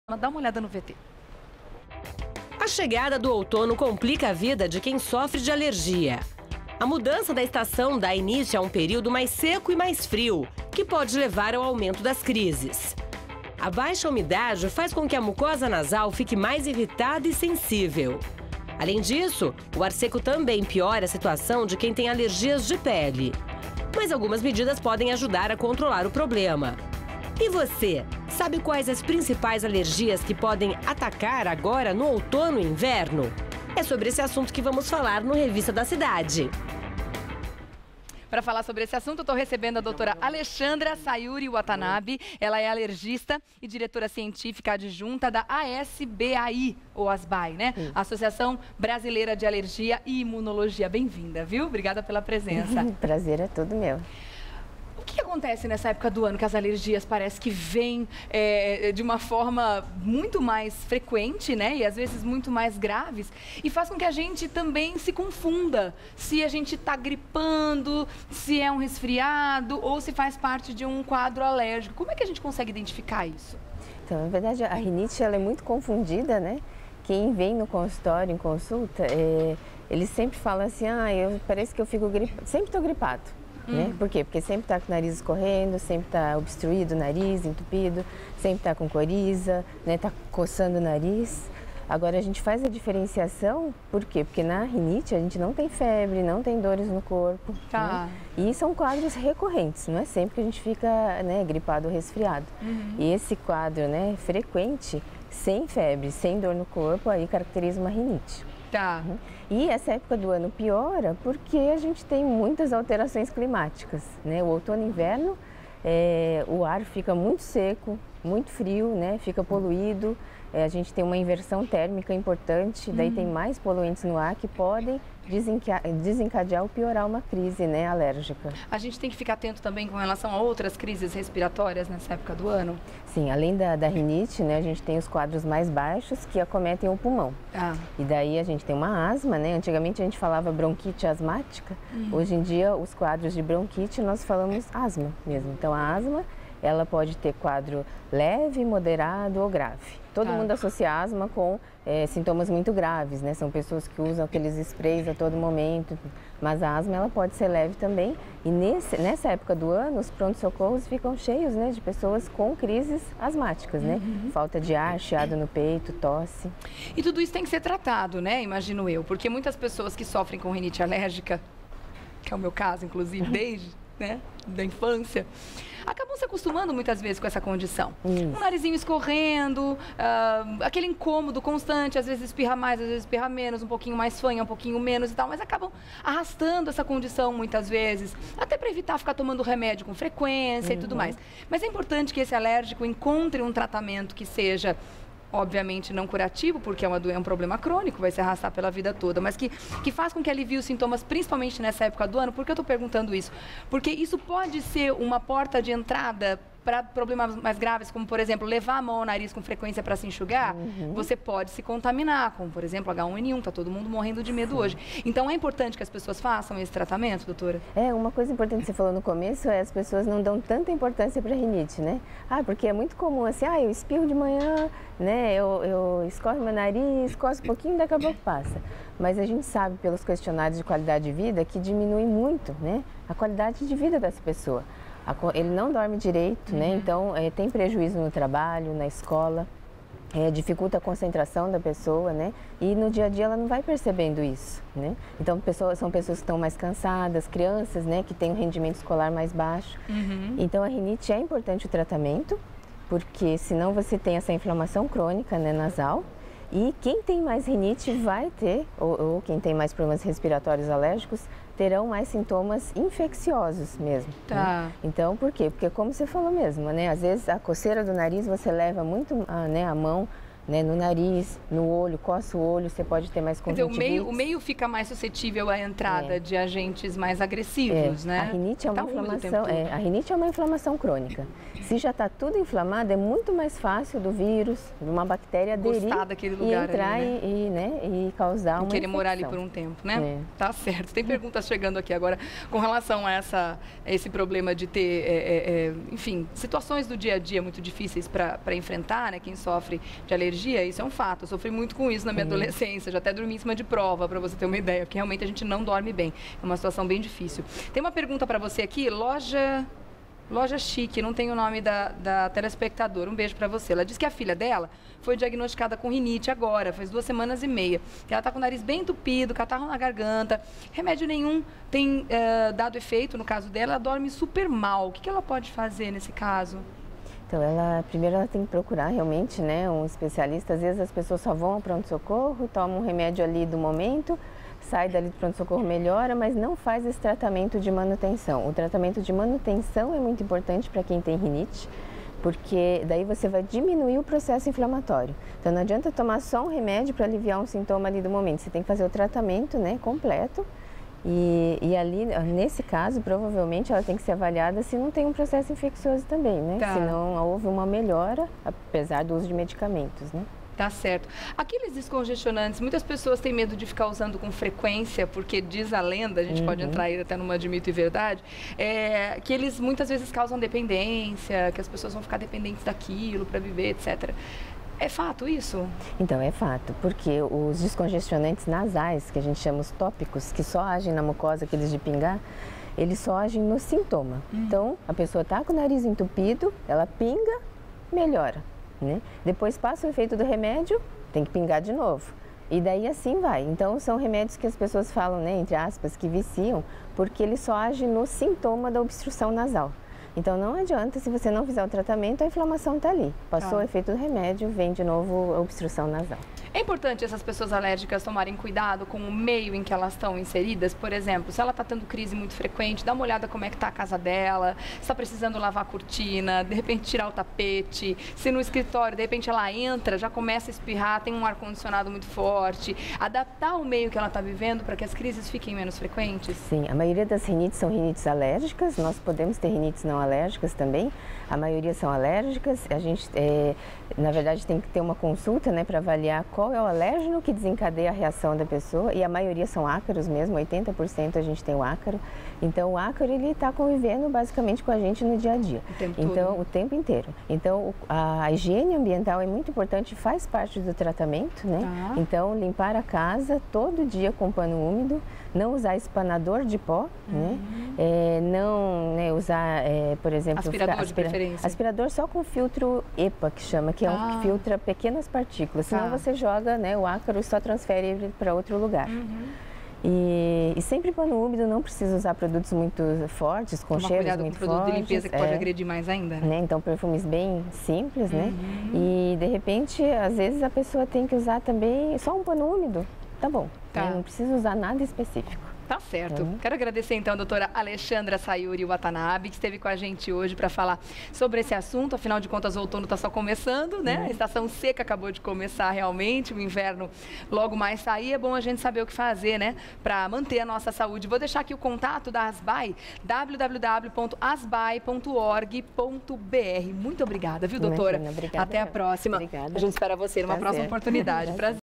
Dá uma olhada no VT. A chegada do outono complica a vida de quem sofre de alergia. A mudança da estação dá início a um período mais seco e mais frio, que pode levar ao aumento das crises. A baixa umidade faz com que a mucosa nasal fique mais irritada e sensível. Além disso, o ar seco também piora a situação de quem tem alergias de pele. Mas algumas medidas podem ajudar a controlar o problema. E você, sabe quais as principais alergias que podem atacar agora no outono e inverno? É sobre esse assunto que vamos falar no Revista da Cidade. Para falar sobre esse assunto, eu estou recebendo a doutora Alexandra Sayuri Watanabe. Ela é alergista e diretora científica adjunta da ASBAI, ou ASBAI, né? Associação Brasileira de Alergia e Imunologia. Bem-vinda, viu? Obrigada pela presença. Prazer é todo meu. O que acontece nessa época do ano que as alergias parece que vêm de uma forma muito mais frequente, né? E às vezes muito mais graves, e faz com que a gente também se confunda se a gente está gripando, se é um resfriado ou se faz parte de um quadro alérgico. Como é que a gente consegue identificar isso? Então, na verdade, a rinite ela é muito confundida, né? Quem vem no consultório, em consulta, eles sempre falam assim, parece que eu fico gripado, sempre estou gripado. Né? Por quê? Porque sempre está com o nariz escorrendo, sempre está obstruído o nariz, entupido, sempre está com coriza, né? Está coçando o nariz. Agora a gente faz a diferenciação, por quê? Porque na rinite a gente não tem febre, não tem dores no corpo. Tá. Né? E são quadros recorrentes, não é sempre que a gente fica, né, gripado ou resfriado. E esse quadro, né, frequente, sem febre, sem dor no corpo, aí caracteriza uma rinite. Tá. E essa época do ano piora porque a gente tem muitas alterações climáticas, né? O outono e inverno, o ar fica muito seco, muito frio, né? Fica poluído, a gente tem uma inversão térmica importante, daí tem mais poluentes no ar que podem desencadear ou piorar uma crise, né, alérgica. A gente tem que ficar atento também com relação a outras crises respiratórias nessa época do ano? Sim, além da rinite, né, a gente tem os quadros mais baixos que acometem o pulmão. E daí a gente tem uma asma, né? Antigamente a gente falava bronquite asmática, hoje em dia os quadros de bronquite nós falamos asma mesmo. Então a asma, ela pode ter quadro leve, moderado ou grave. Todo mundo associa asma com sintomas muito graves, né? São pessoas que usam aqueles sprays a todo momento, mas a asma ela pode ser leve também. E nessa época do ano, os pronto-socorros ficam cheios, né, de pessoas com crises asmáticas, né? Falta de ar, chiado no peito, tosse. E tudo isso tem que ser tratado, né? Imagino eu, porque muitas pessoas que sofrem com rinite alérgica, que é o meu caso, inclusive, desde, né, da infância, acabam se acostumando muitas vezes com essa condição. Um narizinho escorrendo, aquele incômodo constante, às vezes espirra mais, às vezes espirra menos, um pouquinho mais fanha, um pouquinho menos e tal, mas acabam arrastando essa condição muitas vezes, até para evitar ficar tomando remédio com frequência e tudo mais. Mas é importante que esse alérgico encontre um tratamento que seja, obviamente, não curativo, porque é um problema crônico, vai se arrastar pela vida toda, mas que faz com que alivie os sintomas, principalmente nessa época do ano. Por que eu estou perguntando isso? Porque isso pode ser uma porta de entrada para problemas mais graves, como, por exemplo, levar a mão ao nariz com frequência para se enxugar. Você pode se contaminar, como, por exemplo, H1N1, está todo mundo morrendo de medo hoje. Então, é importante que as pessoas façam esse tratamento, doutora? Uma coisa importante que você falou no começo é as pessoas não dão tanta importância para a rinite, né? Porque é muito comum assim, eu espirro de manhã, né? Eu escorro meu nariz, coço um pouquinho, daqui a pouco passa. Mas a gente sabe pelos questionários de qualidade de vida que diminui muito, né, a qualidade de vida dessa pessoa. Ele não dorme direito, né? Então tem prejuízo no trabalho, na escola, dificulta a concentração da pessoa, né? E no dia a dia ela não vai percebendo isso, né? Então são pessoas que estão mais cansadas, crianças, né, que têm um rendimento escolar mais baixo. Então a rinite é importante o tratamento, porque senão você tem essa inflamação crônica, né, nasal. E quem tem mais rinite vai ter, ou quem tem mais problemas respiratórios alérgicos, terão mais sintomas infecciosos mesmo. Né? Então, por quê? Porque como você falou mesmo, né? Às vezes a coceira do nariz você leva muito a mão né, no nariz, no olho, coça o olho, você pode ter mais conjuntivite. Quer dizer, o meio fica mais suscetível à entrada de agentes mais agressivos, né? A rinite é uma inflamação, a rinite é uma inflamação crônica. Se já está tudo inflamado, é muito mais fácil do vírus, de uma bactéria aderir daquele lugar e entrar ali, né? e causar uma querer infecção. morar ali por um tempo, né? Tá certo. Tem perguntas chegando aqui agora com relação a esse problema de ter, enfim, situações do dia a dia muito difíceis para enfrentar, né? Quem sofre de alergia, isso é um fato. Eu sofri muito com isso na minha adolescência, já até dormi em cima de prova, para você ter uma ideia, porque realmente a gente não dorme bem. É uma situação bem difícil. Tem uma pergunta para você aqui, Loja Chique, não tem o nome da telespectadora. Um beijo para você. Ela diz que a filha dela foi diagnosticada com rinite agora, faz 2 semanas e meia. Ela está com o nariz bem entupido, catarro na garganta, remédio nenhum tem dado efeito no caso dela, ela dorme super mal. O que ela pode fazer nesse caso? Então, primeiro ela tem que procurar realmente, né, um especialista. Às vezes as pessoas só vão ao pronto-socorro, tomam um remédio ali do momento, sai dali do pronto-socorro, melhora, mas não faz esse tratamento de manutenção. O tratamento de manutenção é muito importante para quem tem rinite, porque daí você vai diminuir o processo inflamatório. Então não adianta tomar só um remédio para aliviar um sintoma ali do momento, você tem que fazer o tratamento, né, completo. E ali, nesse caso, provavelmente ela tem que ser avaliada se não tem um processo infeccioso também, né? Se não houve uma melhora, apesar do uso de medicamentos, né? Tá certo. Aqueles descongestionantes, muitas pessoas têm medo de ficar usando com frequência, porque diz a lenda, a gente pode entrar aí até numa de mito e verdade, que eles muitas vezes causam dependência, que as pessoas vão ficar dependentes daquilo para viver, etc. É fato isso? Então, é fato, porque os descongestionantes nasais, que a gente chama os tópicos, que só agem na mucosa, aqueles de pingar, eles só agem no sintoma. Então, a pessoa está com o nariz entupido, ela pinga, melhora, né? Depois passa o efeito do remédio, tem que pingar de novo. E daí assim vai. Então, são remédios que as pessoas falam, né, entre aspas, que viciam, porque eles só agem no sintoma da obstrução nasal. Então, não adianta, se você não fizer o tratamento, a inflamação está ali. Passou o efeito do remédio, vem de novo a obstrução nasal. É importante essas pessoas alérgicas tomarem cuidado com o meio em que elas estão inseridas? Por exemplo, se ela está tendo crise muito frequente, dá uma olhada como é que está a casa dela, se está precisando lavar a cortina, de repente tirar o tapete, se no escritório, de repente ela entra, já começa a espirrar, tem um ar-condicionado muito forte, adaptar o meio que ela está vivendo para que as crises fiquem menos frequentes? Sim, a maioria das rinites são rinites alérgicas, nós podemos ter rinites não alérgicas também, a maioria são alérgicas, a gente, na verdade, tem que ter uma consulta, né, para avaliar qual é o alérgeno que desencadeia a reação da pessoa, e a maioria são ácaros mesmo, 80% a gente tem o ácaro. Então, o ácaro, ele está convivendo basicamente com a gente no dia a dia. O tempo inteiro. Então, a higiene ambiental é muito importante, faz parte do tratamento, né? Então, limpar a casa todo dia com pano úmido, não usar espanador de pó, né? Não, né, usar, por exemplo... Aspirador de preferência. Aspirador só com filtro EPA, que chama, que é um que filtra pequenas partículas. Senão você joga, né, o ácaro e só transfere ele para outro lugar. E sempre pano úmido, não precisa usar produtos muito fortes, com cheiros muito fortes. Com produto de limpeza que pode agredir mais ainda, né? Então, perfumes bem simples, né? E, de repente, às vezes a pessoa tem que usar também só um pano úmido, tá bom. Né? Não precisa usar nada específico. Tá certo. Quero agradecer então a doutora Alexandra Sayuri Watanabe, que esteve com a gente hoje para falar sobre esse assunto. Afinal de contas, o outono está só começando, né? A estação seca acabou de começar realmente, o inverno logo mais sair. É bom a gente saber o que fazer, né? Para manter a nossa saúde. Vou deixar aqui o contato da ASBAI, www.asbai.org.br. Muito obrigada, viu, doutora? Obrigada. Até a próxima. Obrigada. A gente espera você numa próxima oportunidade. Prazer.